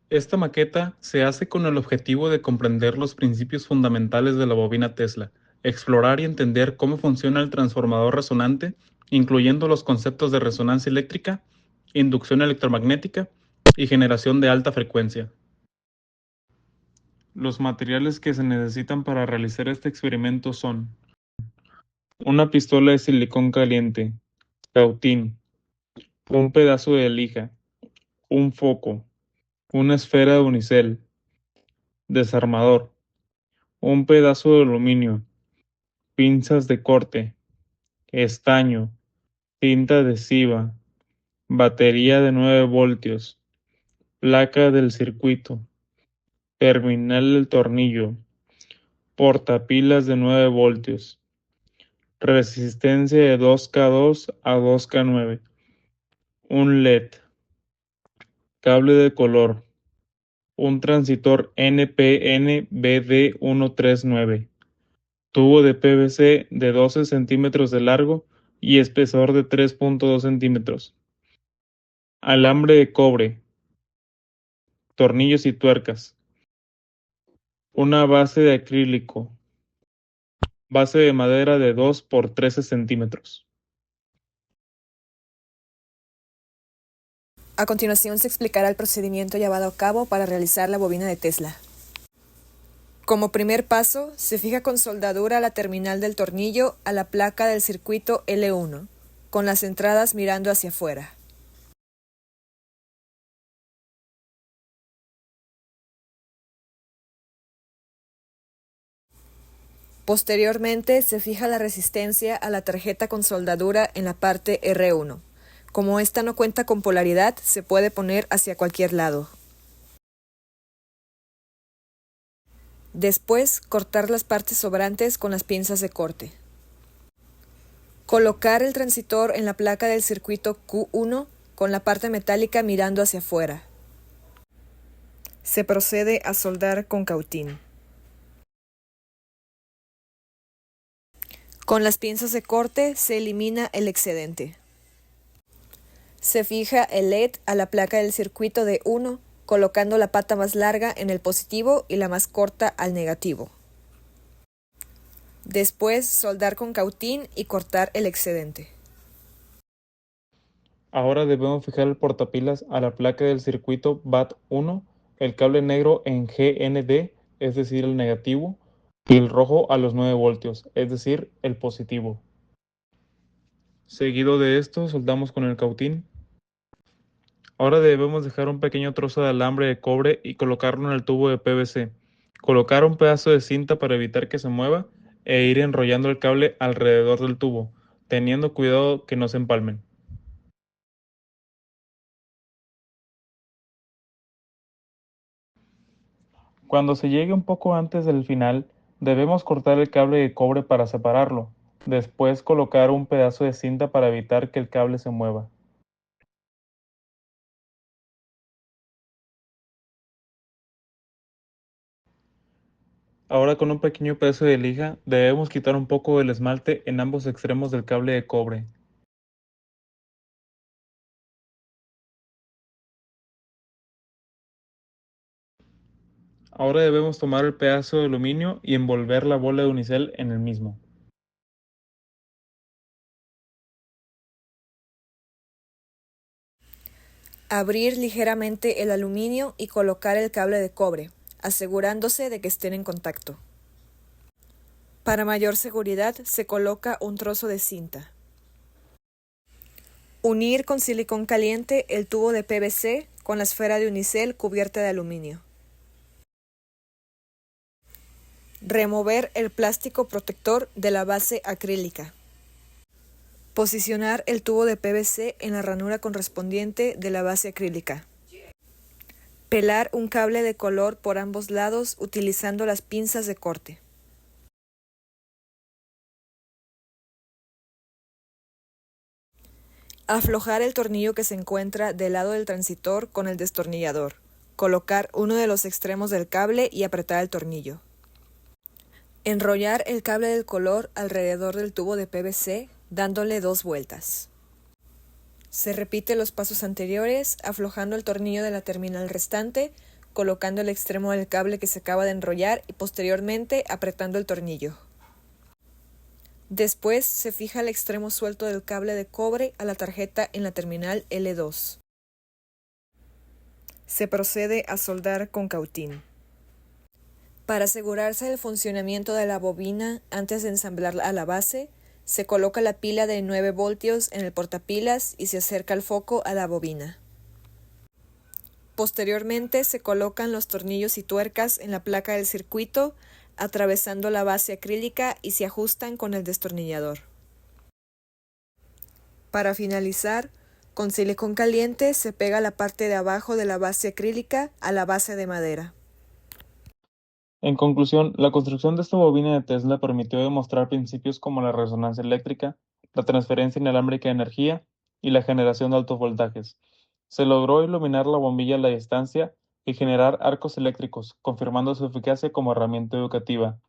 Esta maqueta se hace con el objetivo de comprender los principios fundamentales de la bobina Tesla, explorar y entender cómo funciona el transformador resonante, incluyendo los conceptos de resonancia eléctrica, inducción electromagnética y generación de alta frecuencia. Los materiales que se necesitan para realizar este experimento son una pistola de silicón caliente, cautín, un pedazo de lija, un foco, una esfera de unicel, desarmador, un pedazo de aluminio, pinzas de corte, estaño, cinta adhesiva, batería de 9 voltios, placa del circuito, terminal del tornillo, portapilas de 9 voltios, resistencia de 2K2 a 2K9, un LED, cable de color, un transitor NPN-BD139, tubo de PVC de 12 centímetros de largo y espesor de 3.2 centímetros, alambre de cobre, tornillos y tuercas, una base de acrílico, base de madera de 2 por 13 centímetros. A continuación se explicará el procedimiento llevado a cabo para realizar la bobina de Tesla. Como primer paso, se fija con soldadura la terminal del tornillo a la placa del circuito L1, con las entradas mirando hacia afuera. Posteriormente, se fija la resistencia a la tarjeta con soldadura en la parte R1. Como esta no cuenta con polaridad, se puede poner hacia cualquier lado. Después, cortar las partes sobrantes con las pinzas de corte. Colocar el transitor en la placa del circuito Q1 con la parte metálica mirando hacia afuera. Se procede a soldar con cautín. Con las pinzas de corte se elimina el excedente. Se fija el LED a la placa del circuito de 1, colocando la pata más larga en el positivo y la más corta al negativo. Después, soldar con cautín y cortar el excedente. Ahora debemos fijar el portapilas a la placa del circuito BAT1, el cable negro en GND, es decir, el negativo, y el rojo a los 9 voltios, es decir, el positivo. Seguido de esto, soldamos con el cautín. Ahora debemos dejar un pequeño trozo de alambre de cobre y colocarlo en el tubo de PVC. Colocar un pedazo de cinta para evitar que se mueva e ir enrollando el cable alrededor del tubo, teniendo cuidado que no se empalmen. Cuando se llegue un poco antes del final, debemos cortar el cable de cobre para separarlo. Después colocar un pedazo de cinta para evitar que el cable se mueva. Ahora con un pequeño pedazo de lija debemos quitar un poco del esmalte en ambos extremos del cable de cobre. Ahora debemos tomar el pedazo de aluminio y envolver la bola de unicel en el mismo. Abrir ligeramente el aluminio y colocar el cable de cobre, asegurándose de que estén en contacto. Para mayor seguridad, se coloca un trozo de cinta. Unir con silicón caliente el tubo de PVC con la esfera de unicel cubierta de aluminio. Remover el plástico protector de la base acrílica. Posicionar el tubo de PVC en la ranura correspondiente de la base acrílica. Pelar un cable de color por ambos lados utilizando las pinzas de corte. Aflojar el tornillo que se encuentra del lado del transitor con el destornillador. Colocar uno de los extremos del cable y apretar el tornillo. Enrollar el cable del color alrededor del tubo de PVC, dándole 2 vueltas. Se repite los pasos anteriores, aflojando el tornillo de la terminal restante, colocando el extremo del cable que se acaba de enrollar y posteriormente apretando el tornillo. Después se fija el extremo suelto del cable de cobre a la tarjeta en la terminal L2. Se procede a soldar con cautín. Para asegurarse del funcionamiento de la bobina antes de ensamblarla a la base, se coloca la pila de 9 voltios en el portapilas y se acerca el foco a la bobina. Posteriormente se colocan los tornillos y tuercas en la placa del circuito, atravesando la base acrílica y se ajustan con el destornillador. Para finalizar, con silicón caliente se pega la parte de abajo de la base acrílica a la base de madera. En conclusión, la construcción de esta bobina de Tesla permitió demostrar principios como la resonancia eléctrica, la transferencia inalámbrica de energía y la generación de altos voltajes. Se logró iluminar la bombilla a la distancia y generar arcos eléctricos, confirmando su eficacia como herramienta educativa.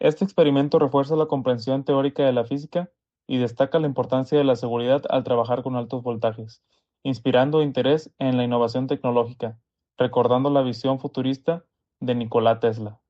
Este experimento refuerza la comprensión teórica de la física y destaca la importancia de la seguridad al trabajar con altos voltajes, inspirando interés en la innovación tecnológica, recordando la visión futurista de Nikola Tesla.